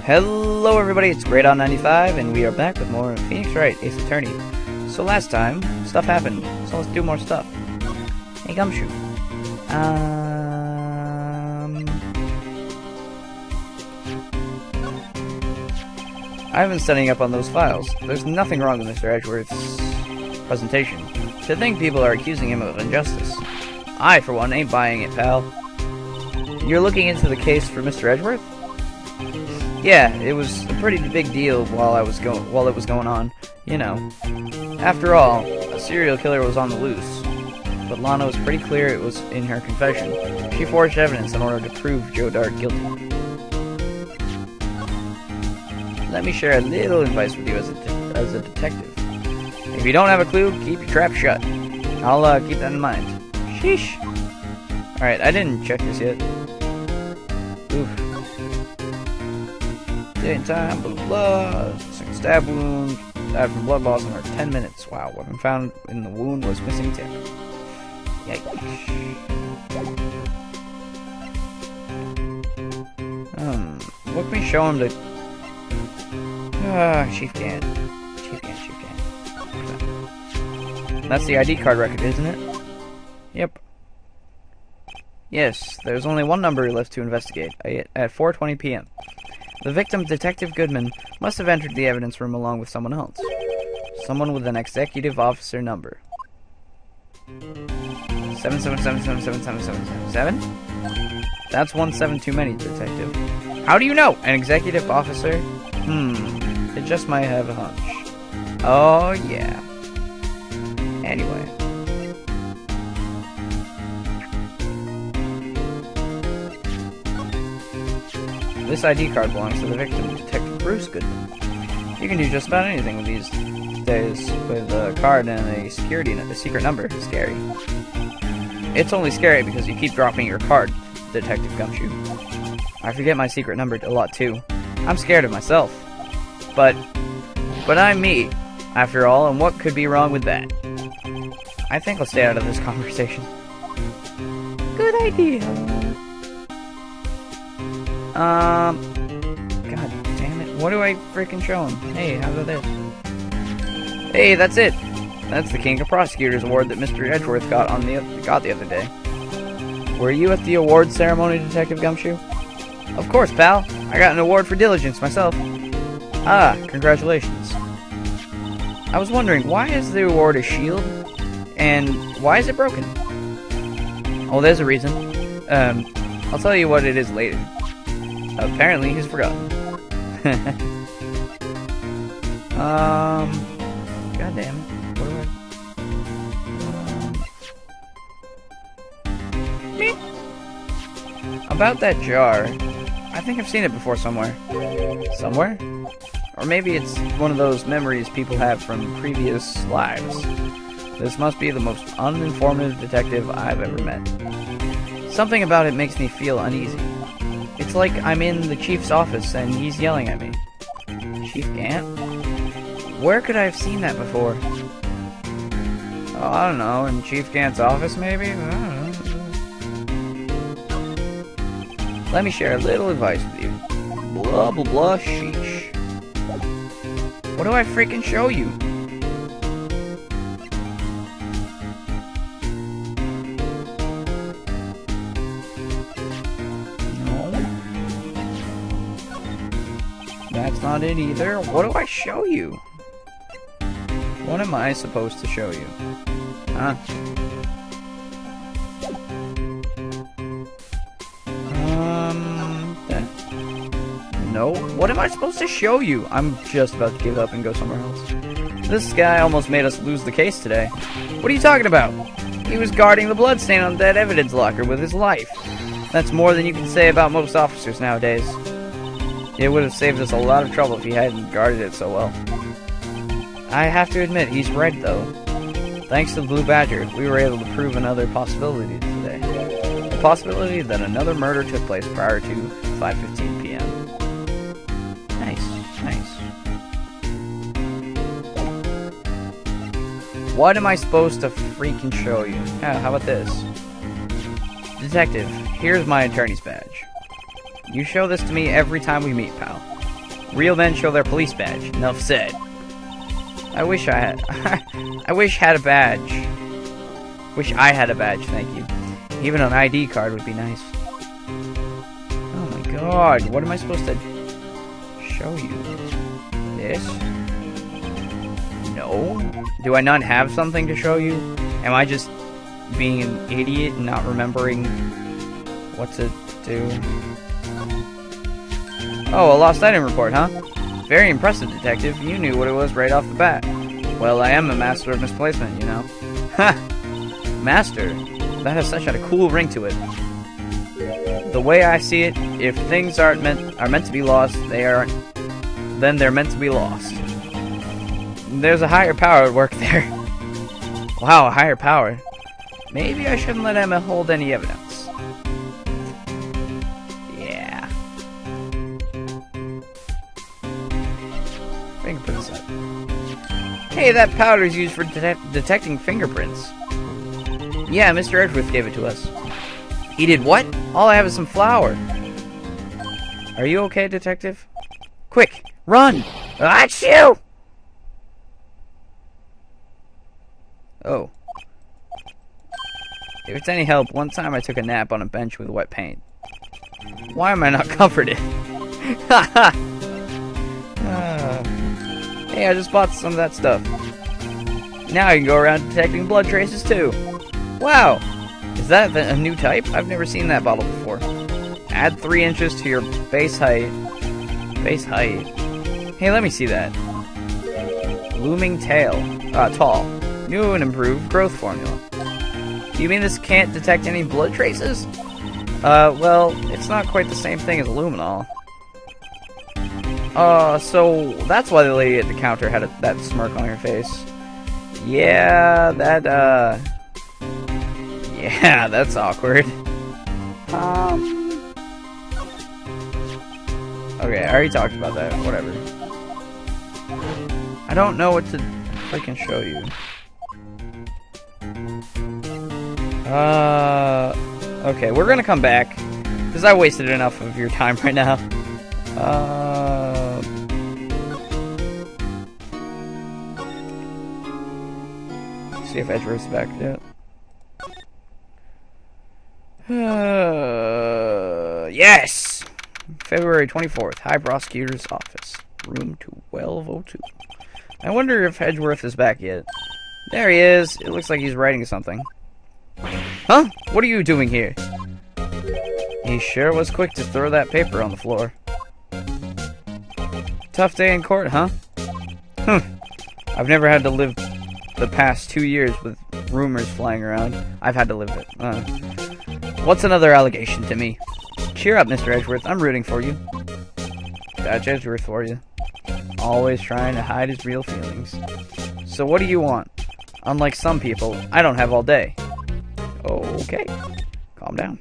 Hello everybody, it's Great95, and we are back with more Phoenix Wright, Ace Attorney. So last time, stuff happened, so let's do more stuff. Hey Gumshoe. I've been studying up on those files. There's nothing wrong with Mr. Edgeworth's presentation. To think people are accusing him of injustice. I, for one, ain't buying it, pal. You're looking into the case for Mr. Edgeworth? Yeah, it was a pretty big deal while it was going on, you know. After all, a serial killer was on the loose. But Lana was pretty clear it was in her confession. She forged evidence in order to prove Joe Dart guilty. Let me share a little advice with you as a detective. If you don't have a clue, keep your trap shut. I'll keep that in mind. Sheesh. Alright, I didn't check this yet. Oof. Day time, blood, second stab wound, died from blood loss in over 10 minutes. Wow, weapon found in the wound was missing tip. Yikes. What can we show him to... Chief can't. Chief can't. That's the ID card record, isn't it? Yep. Yes, there's only one number left to investigate, at 4:20 p.m. The victim, Detective Goodman, must have entered the evidence room along with someone else. Someone with an executive officer number. 777777777? That's 17 too many, Detective. How do you know? An executive officer? It just might have a hunch. Oh, yeah. Anyway. This ID card belongs to the victim, Detective Bruce Goodman. You can do just about anything with these days with a card and a secret number. Scary. It's only scary because you keep dropping your card, Detective Gumshoe. I forget my secret number a lot too. I'm scared of myself. But I'm me, after all, and what could be wrong with that? I think I'll stay out of this conversation. Good idea. God damn it. What do I freaking show him? Hey, how about this? Hey, that's it. That's the King of Prosecutors Award that Mr. Edgeworth got the other day. Were you at the award ceremony, Detective Gumshoe? Of course, pal. I got an award for diligence myself. Ah, congratulations. I was wondering, why is the award a shield? And why is it broken? Oh, there's a reason. I'll tell you what it is later. Apparently, he's forgotten. God damn it. What do I... About that jar. I think I've seen it before somewhere. Somewhere? Or maybe it's one of those memories people have from previous lives. This must be the most uninformative detective I've ever met. Something about it makes me feel uneasy. It's like I'm in the chief's office and he's yelling at me. Chief Gant? Where could I have seen that before? Oh, I don't know, in Chief Gant's office maybe? I don't know. Let me share a little advice with you. Blah blah blah sheesh. What do I freaking show you? No. That's not it either. What do I show you? What am I supposed to show you? Huh? No. What am I supposed to show you? I'm just about to give up and go somewhere else. This guy almost made us lose the case today. What are you talking about? He was guarding the bloodstain on that evidence locker with his life. That's more than you can say about most officers nowadays. It would have saved us a lot of trouble if he hadn't guarded it so well. I have to admit, he's right though. Thanks to the Blue Badger, we were able to prove another possibility today. The possibility that another murder took place prior to 5:15 p.m. Nice. What am I supposed to freaking show you? How about this? Detective, here's my attorney's badge. You show this to me every time we meet, pal. Real men show their police badge. Enough said. I wish I had... I wish I had a badge. Wish I had a badge, thank you. Even an ID card would be nice. Oh my god, what am I supposed to show you? This? No? Do I not have something to show you? Am I just being an idiot and not remembering what to do? Oh, a lost item report, huh? Very impressive, detective. You knew what it was right off the bat. Well, I am a master of misplacement, you know. Ha! Master? That has such a cool ring to it. The way I see it, if things are meant to be lost, then they're meant to be lost. There's a higher power at work there. Wow, a higher power. Maybe I shouldn't let Emma hold any evidence. Yeah. Fingerprint set. Hey, that powder's used for detecting fingerprints. Yeah, Mr. Edgeworth gave it to us. He did what? All I have is some flour. Are you okay, detective? Quick, run! Achoo! Oh. If it's any help, one time I took a nap on a bench with wet paint. Why am I not comforted? Haha! Hey, I just bought some of that stuff. Now you can go around detecting blood traces too. Wow! Is that a new type? I've never seen that bottle before. Add 3 inches to your base height. Base height. Hey, let me see that. Looming tail. Tall. New and improved growth formula. Do you mean this can't detect any blood traces? Well, it's not quite the same thing as luminol. So that's why the lady at the counter had that smirk on her face. Yeah, yeah, that's awkward. Okay, I already talked about that. Whatever. I don't know what to freaking show you. Okay, we're gonna come back because I wasted enough of your time right now. See if Edgeworth's back yet. Yes! February 24th, High Prosecutor's Office, room 1202. I wonder if Edgeworth is back yet. There he is. It looks like he's writing something. Huh? What are you doing here? He sure was quick to throw that paper on the floor. Tough day in court, huh? I've never had to live the past 2 years with rumors flying around. I've had to live it. What's another allegation to me? Cheer up, Mr. Edgeworth. I'm rooting for you. That's Edgeworth for you. Always trying to hide his real feelings. So what do you want? Unlike some people, I don't have all day. Okay. Calm down.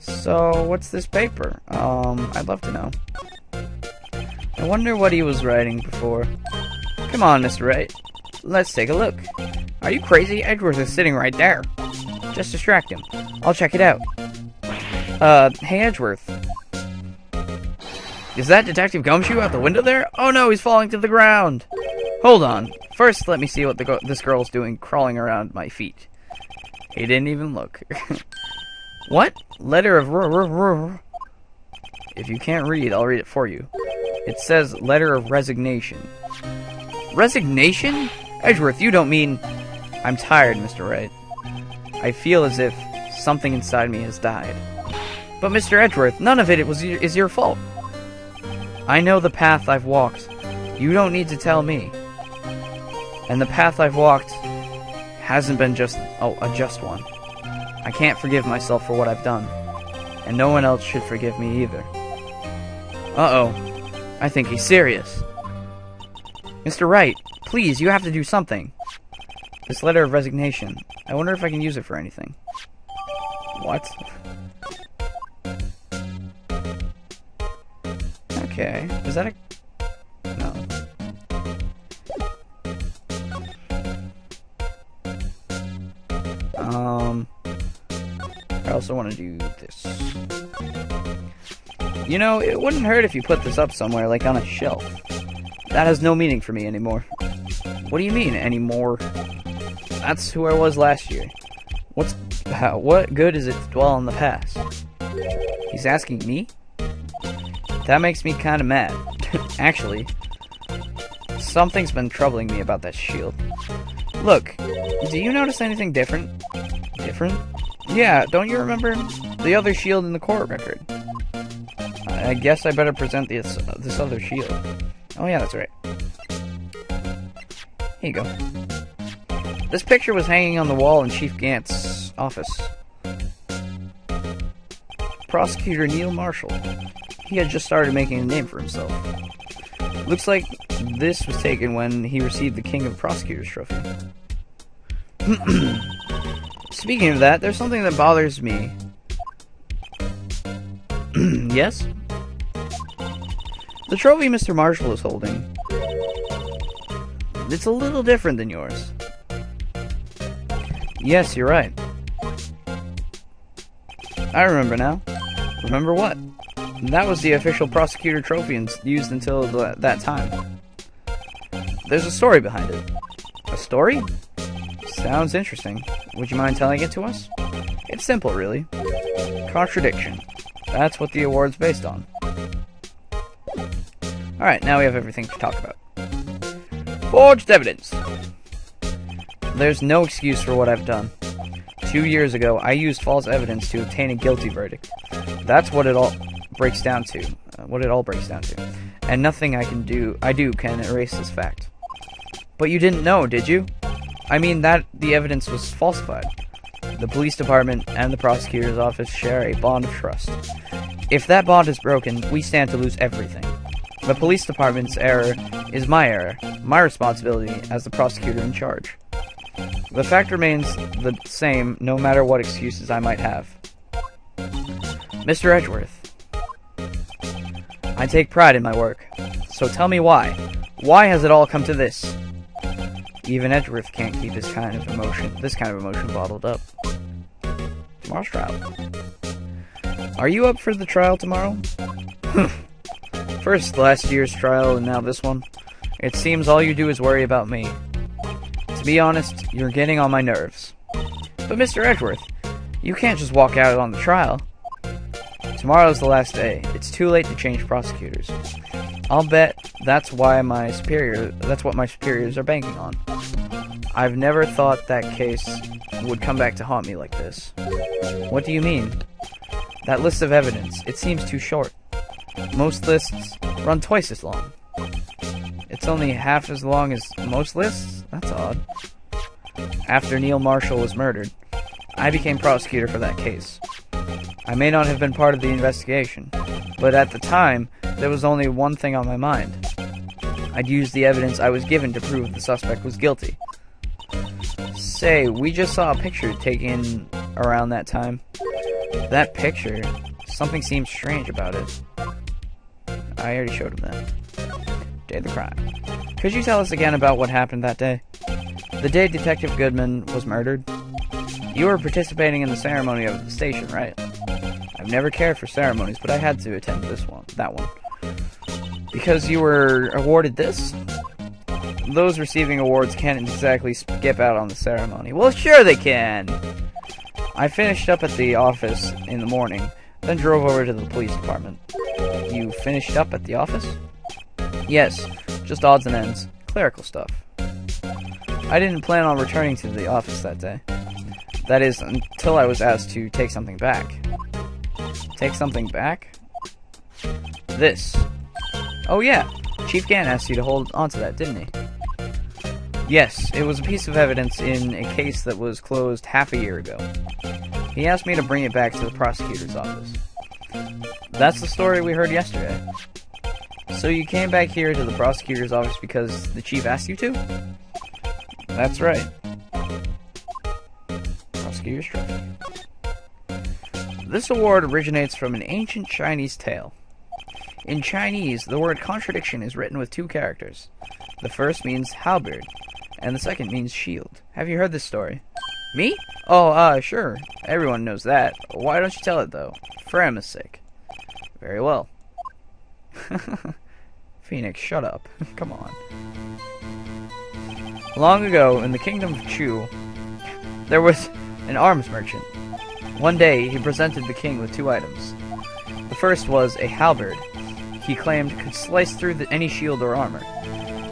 So, what's this paper? I'd love to know. I wonder what he was writing before. Come on, Mr. Wright. Let's take a look. Are you crazy? Edgeworth is sitting right there. Just distract him. I'll check it out. Hey Edgeworth. Is that Detective Gumshoe out the window there? Oh no, he's falling to the ground. Hold on. First, let me see what this girl's doing crawling around my feet. He didn't even look. What? Letter of If you can't read, I'll read it for you. It says letter of resignation. Resignation? Edgeworth, you don't mean... I'm tired, Mr. Wright. I feel as if something inside me has died. But Mr. Edgeworth, none of it is your fault. I know the path I've walked. You don't need to tell me. And the path I've walked hasn't been just a just one. I can't forgive myself for what I've done. And no one else should forgive me either. Uh-oh. I think he's serious. Mr. Wright, please, you have to do something. This letter of resignation. I wonder if I can use it for anything. What? Okay. Is that a... No. I also want to do this. You know, it wouldn't hurt if you put this up somewhere, like on a shelf. That has no meaning for me anymore. What do you mean, anymore? That's who I was last year. What good is it to dwell on the past? He's asking me? That makes me kinda mad. Actually, something's been troubling me about that shield. Look, do you notice anything different? Different? Yeah, don't you remember the other shield in the court record? I guess I better present this other shield. Oh yeah, that's right. Here you go. This picture was hanging on the wall in Chief Gant's office. Prosecutor Neil Marshall. He had just started making a name for himself. Looks like this was taken when he received the King of Prosecutors trophy. Speaking of that, there's something that bothers me. Yes? The trophy Mr. Marshall is holding. It's a little different than yours. Yes, you're right. I remember now. Remember what? That was the official prosecutor trophy used until that time. There's a story behind it. A story? Sounds interesting. Would you mind telling it to us? It's simple, really. Contradiction. That's what the award's based on. Alright, now we have everything to talk about. Forged evidence. There's no excuse for what I've done. 2 years ago, I used false evidence to obtain a guilty verdict. That's what it all breaks down to. And nothing I do can erase this fact. But you didn't know, did you? I mean that the evidence was falsified. The police department and the prosecutor's office share a bond of trust. If that bond is broken, we stand to lose everything. The police department's error is my error, my responsibility as the prosecutor in charge. The fact remains the same no matter what excuses I might have. Mr. Edgeworth, I take pride in my work, so tell me why. Why has it all come to this? Even Edgeworth can't keep this kind of emotion bottled up. Tomorrow's trial. Are you up for the trial tomorrow? First last year's trial and now this one. It seems all you do is worry about me. To be honest, you're getting on my nerves. But Mr. Edgeworth, you can't just walk out on the trial. Tomorrow's the last day. It's too late to change prosecutors. I'll bet that's what my superiors are banking on. I've never thought that case would come back to haunt me like this. What do you mean? That list of evidence, it seems too short. Most lists run twice as long. It's only half as long as most lists? That's odd. After Neil Marshall was murdered, I became prosecutor for that case. I may not have been part of the investigation, but at the time, there was only one thing on my mind. I'd use the evidence I was given to prove the suspect was guilty. Say, we just saw a picture taken around that time. That picture, something seems strange about it. I already showed him that. Day of the crime. Could you tell us again about what happened that day? The day Detective Goodman was murdered? You were participating in the ceremony of the station, right? I've never cared for ceremonies, but I had to attend that one. Because you were awarded this? Those receiving awards can't exactly skip out on the ceremony. Well, sure they can! I finished up at the office in the morning, then drove over to the police department. You finished up at the office? Yes, just odds and ends. Clerical stuff. I didn't plan on returning to the office that day. That is, until I was asked to take something back. Take something back? This. Oh yeah, Chief Gant asked you to hold onto that, didn't he? Yes, it was a piece of evidence in a case that was closed half a year ago. He asked me to bring it back to the prosecutor's office. That's the story we heard yesterday. So you came back here to the prosecutor's office because the chief asked you to? That's right. Prosecutor's trophy. This award originates from an ancient Chinese tale. In Chinese, the word contradiction is written with 2 characters. The first means halberd, and the second means shield. Have you heard this story? Me? Oh, sure. Everyone knows that. Why don't you tell it, though? For Emma's sake. Very well. Phoenix, shut up. Come on. Long ago, in the kingdom of Chu, there was an arms merchant. One day, he presented the king with 2 items. The first was a halberd he claimed could slice through any shield or armor.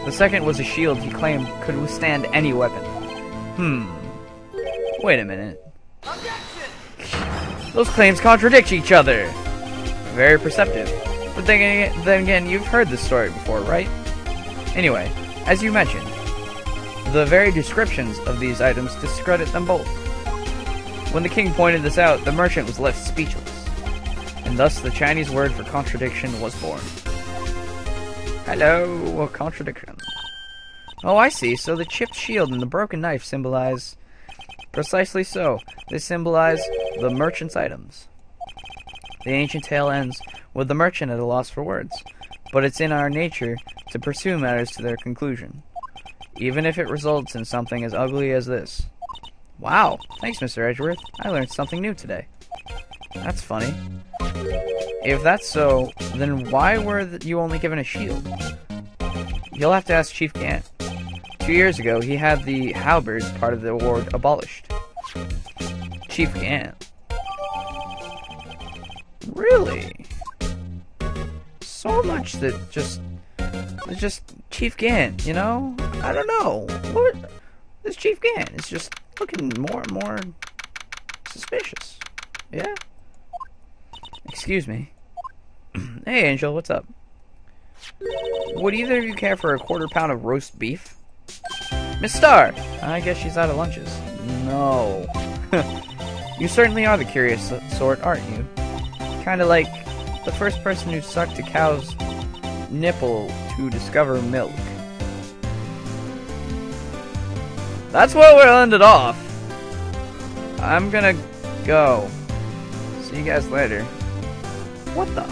The second was a shield he claimed could withstand any weapon. Wait a minute. Those claims contradict each other. Very perceptive. But then again, you've heard this story before, right? Anyway, as you mentioned, the very descriptions of these items discredit them both. When the king pointed this out, the merchant was left speechless, and thus the Chinese word for contradiction was born. Hello, a contradiction. Oh, I see. So the chipped shield and the broken knife symbolize... Precisely so. They symbolize the merchant's items. The ancient tale ends with the merchant at a loss for words, but it's in our nature to pursue matters to their conclusion, even if it results in something as ugly as this. Wow, thanks, Mr. Edgeworth. I learned something new today. That's funny. If that's so, then why were you only given a shield? You'll have to ask Chief Gant. 2 years ago, he had the halberd part of the award abolished. Chief Gant. Really? So much that just Chief Gant, you know? I don't know. What? This Chief Gant is just looking more and more suspicious. Yeah? Excuse me. Hey, Angel, what's up? Would either of you care for a quarter pound of roast beef? Miss Star! I guess she's out of lunches. No. You certainly are the curious sort, aren't you? Kinda like the first person who sucked a cow's nipple to discover milk. That's where we'll end it off. I'm gonna go. See you guys later. What the